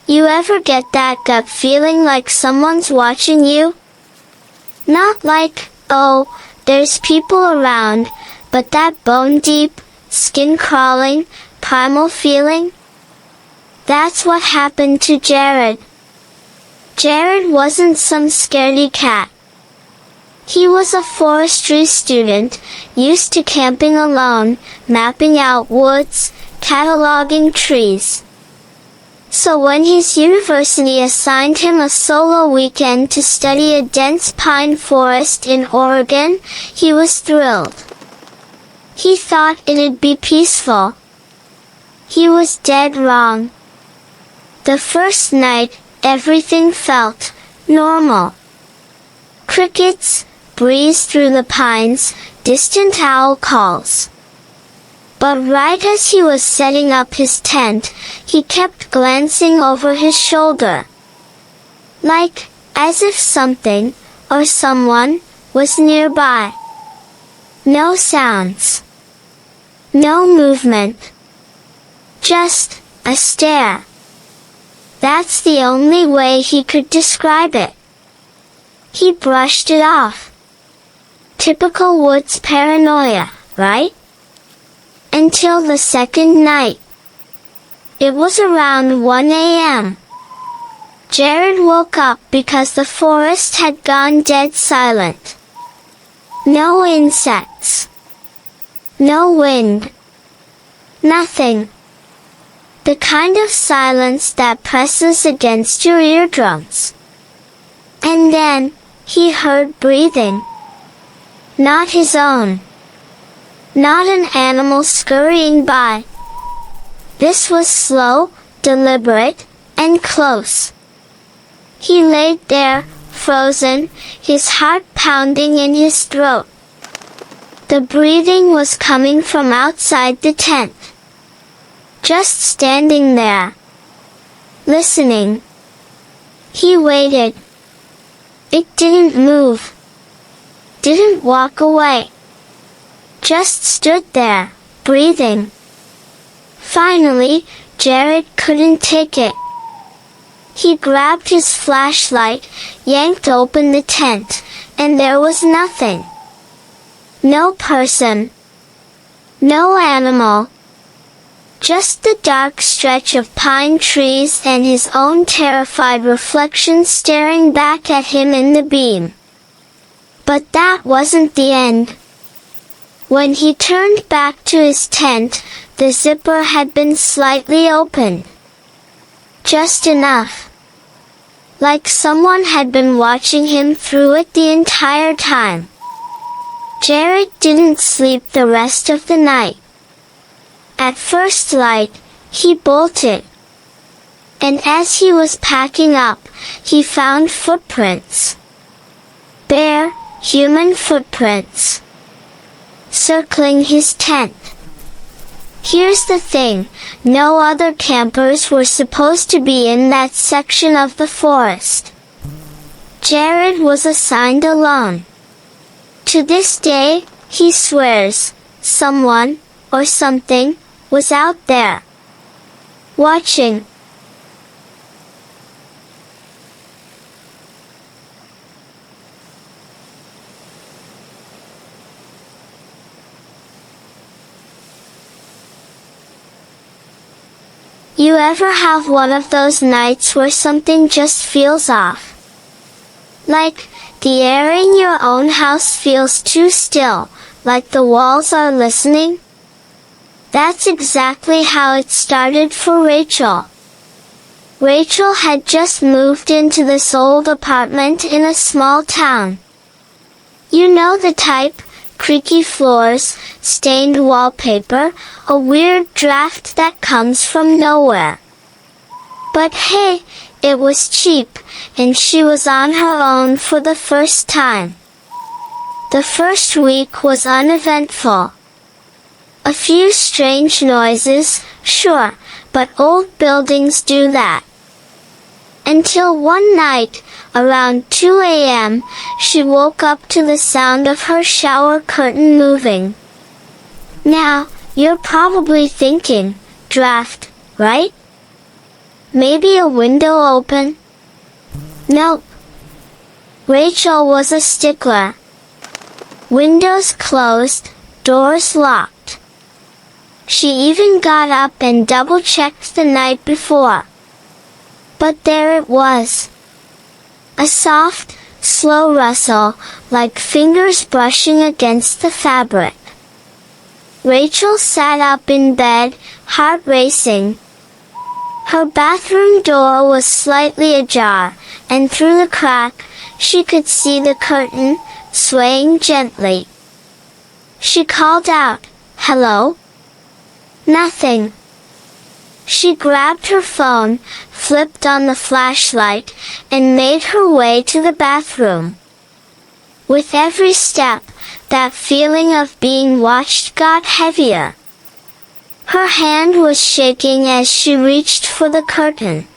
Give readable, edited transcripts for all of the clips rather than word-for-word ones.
You ever get that gut feeling like someone's watching you? Not like, oh, there's people around, but that bone-deep, skin-crawling, primal feeling? That's what happened to Jared. Jared wasn't some scaredy cat. He was a forestry student, used to camping alone, mapping out woods, cataloging trees. So when his university assigned him a solo weekend to study a dense pine forest in Oregon, he was thrilled. He thought it'd be peaceful. He was dead wrong. The first night, everything felt normal. Crickets, breeze through the pines, distant owl calls. But right as he was setting up his tent, he kept glancing over his shoulder. Like, as if something, or someone, was nearby. No sounds. No movement. Just a stare. That's the only way he could describe it. He brushed it off. Typical woods paranoia, right? Until the second night. It was around 1 a.m. Jared woke up because the forest had gone dead silent. No insects. No wind. Nothing. The kind of silence that presses against your eardrums. And then, he heard breathing. Not his own. Not an animal scurrying by. This was slow, deliberate, and close. He laid there, frozen, his heart pounding in his throat. The breathing was coming from outside the tent. Just standing there. Listening. He waited. It didn't move. Didn't walk away. Just stood there, breathing. Finally, Jared couldn't take it. He grabbed his flashlight, yanked open the tent, and there was nothing. No person. No animal. Just the dark stretch of pine trees and his own terrified reflection staring back at him in the beam. But that wasn't the end. When he turned back to his tent, the zipper had been slightly opened. Just enough. Like someone had been watching him through it the entire time. Jared didn't sleep the rest of the night. At first light, he bolted. And as he was packing up, he found footprints. Bare, human footprints. Circling his tent. Here's the thing, no other campers were supposed to be in that section of the forest. Jared was assigned alone. To this day, he swears, someone, or something, was out there. Watching. You ever have one of those nights where something just feels off? Like, the air in your own house feels too still, like the walls are listening? That's exactly how it started for Rachel. Rachel had just moved into this old apartment in a small town. You know the type, creaky floors, stained wallpaper, a weird draft that comes from nowhere. But hey, it was cheap, and she was on her own for the first time. The first week was uneventful. A few strange noises, sure, but old buildings do that. Until one night, around 2 a.m., she woke up to the sound of her shower curtain moving. Now, you're probably thinking, draft, right? Maybe a window open? Nope. Rachel was a stickler. Windows closed, doors locked. She even got up and double-checked the night before. But there it was. A soft, slow rustle, like fingers brushing against the fabric. Rachel sat up in bed, heart racing. Her bathroom door was slightly ajar, and through the crack, she could see the curtain, swaying gently. She called out, "Hello?" Nothing. She grabbed her phone, flipped on the flashlight, and made her way to the bathroom. With every step, that feeling of being watched got heavier. Her hand was shaking as she reached for the curtain.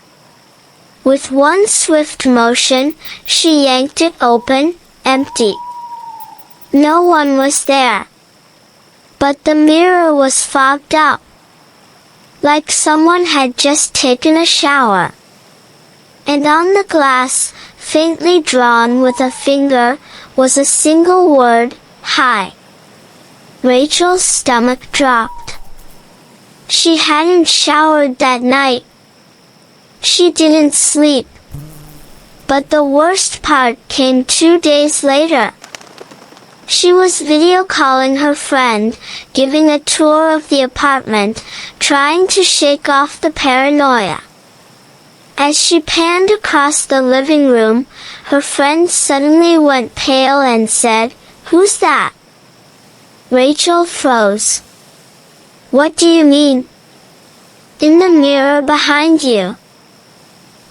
With one swift motion, she yanked it open, empty. No one was there. But the mirror was fogged up, like someone had just taken a shower. And on the glass, faintly drawn with a finger, was a single word, "Hi." Rachel's stomach dropped. She hadn't showered that night. She didn't sleep. But the worst part came 2 days later. She was video calling her friend, giving a tour of the apartment, trying to shake off the paranoia. As she panned across the living room, her friend suddenly went pale and said, "Who's that?" Rachel froze. "What do you mean?" "In the mirror behind you.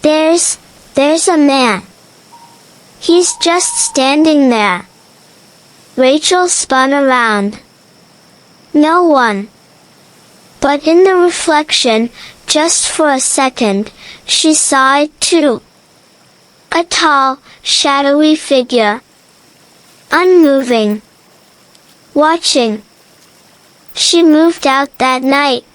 There's a man. He's just standing there." Rachel spun around. No one. But in the reflection, just for a second, she saw it too. A tall, shadowy figure. Unmoving. Watching. She moved out that night.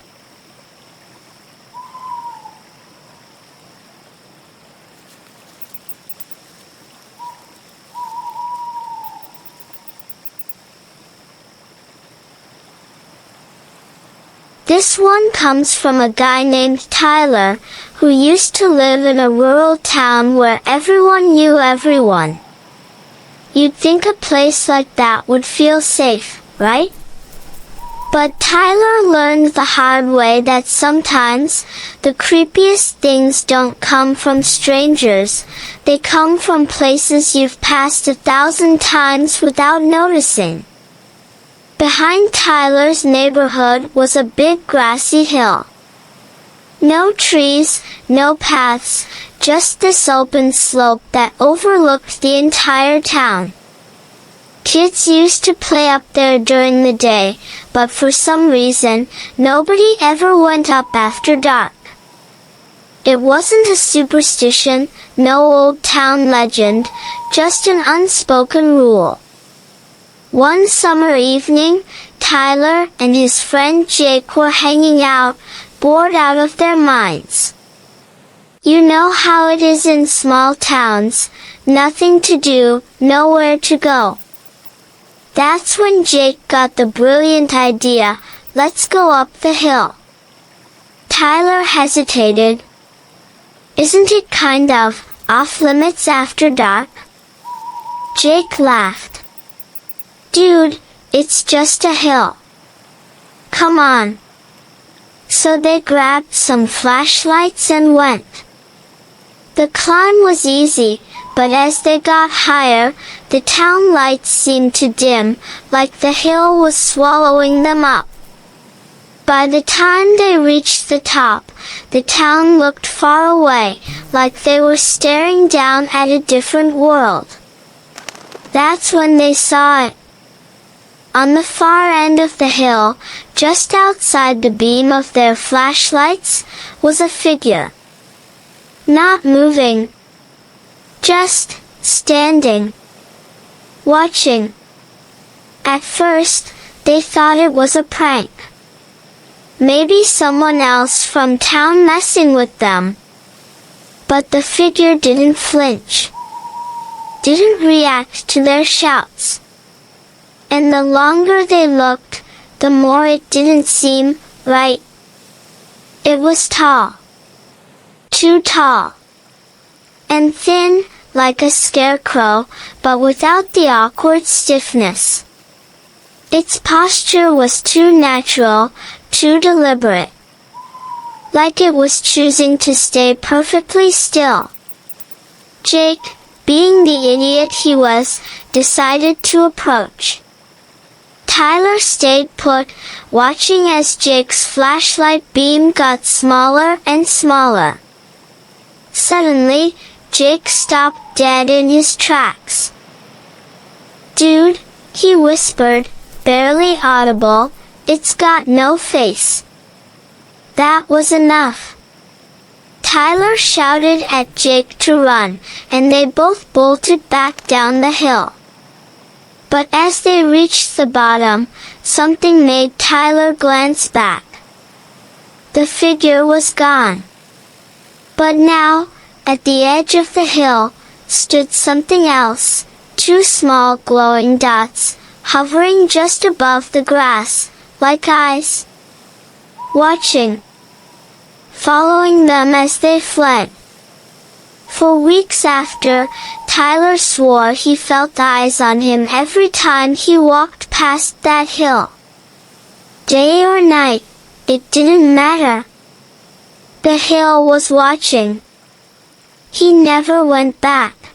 This one comes from a guy named Tyler, who used to live in a rural town where everyone knew everyone. You'd think a place like that would feel safe, right? But Tyler learned the hard way that sometimes the creepiest things don't come from strangers, they come from places you've passed 1,000 times without noticing. Behind Tyler's neighborhood was a big grassy hill. No trees, no paths, just this open slope that overlooked the entire town. Kids used to play up there during the day, but for some reason, nobody ever went up after dark. It wasn't a superstition, no old town legend, just an unspoken rule. One summer evening, Tyler and his friend Jake were hanging out, bored out of their minds. You know how it is in small towns, nothing to do, nowhere to go. That's when Jake got the brilliant idea, "Let's go up the hill." Tyler hesitated. "Isn't it kind of off limits after dark?" Jake laughed. "Dude, it's just a hill. Come on." So they grabbed some flashlights and went. The climb was easy, but as they got higher, the town lights seemed to dim, like the hill was swallowing them up. By the time they reached the top, the town looked far away, like they were staring down at a different world. That's when they saw it. On the far end of the hill, just outside the beam of their flashlights, was a figure. Not moving. Just standing. Watching. At first, they thought it was a prank. Maybe someone else from town messing with them. But the figure didn't flinch, didn't react to their shouts. And the longer they looked, the more it didn't seem right. It was tall. Too tall. And thin, like a scarecrow, but without the awkward stiffness. Its posture was too natural, too deliberate. Like it was choosing to stay perfectly still. Jake, being the idiot he was, decided to approach. Tyler stayed put, watching as Jake's flashlight beam got smaller and smaller. Suddenly, Jake stopped dead in his tracks. "Dude," he whispered, barely audible, "it's got no face." That was enough. Tyler shouted at Jake to run, and they both bolted back down the hill. But as they reached the bottom, something made Tyler glance back. The figure was gone. But now, at the edge of the hill, stood something else, two small glowing dots, hovering just above the grass, like eyes. Watching. Following them as they fled. For weeks after, Tyler swore he felt eyes on him every time he walked past that hill. Day or night, it didn't matter. The hill was watching. He never went back.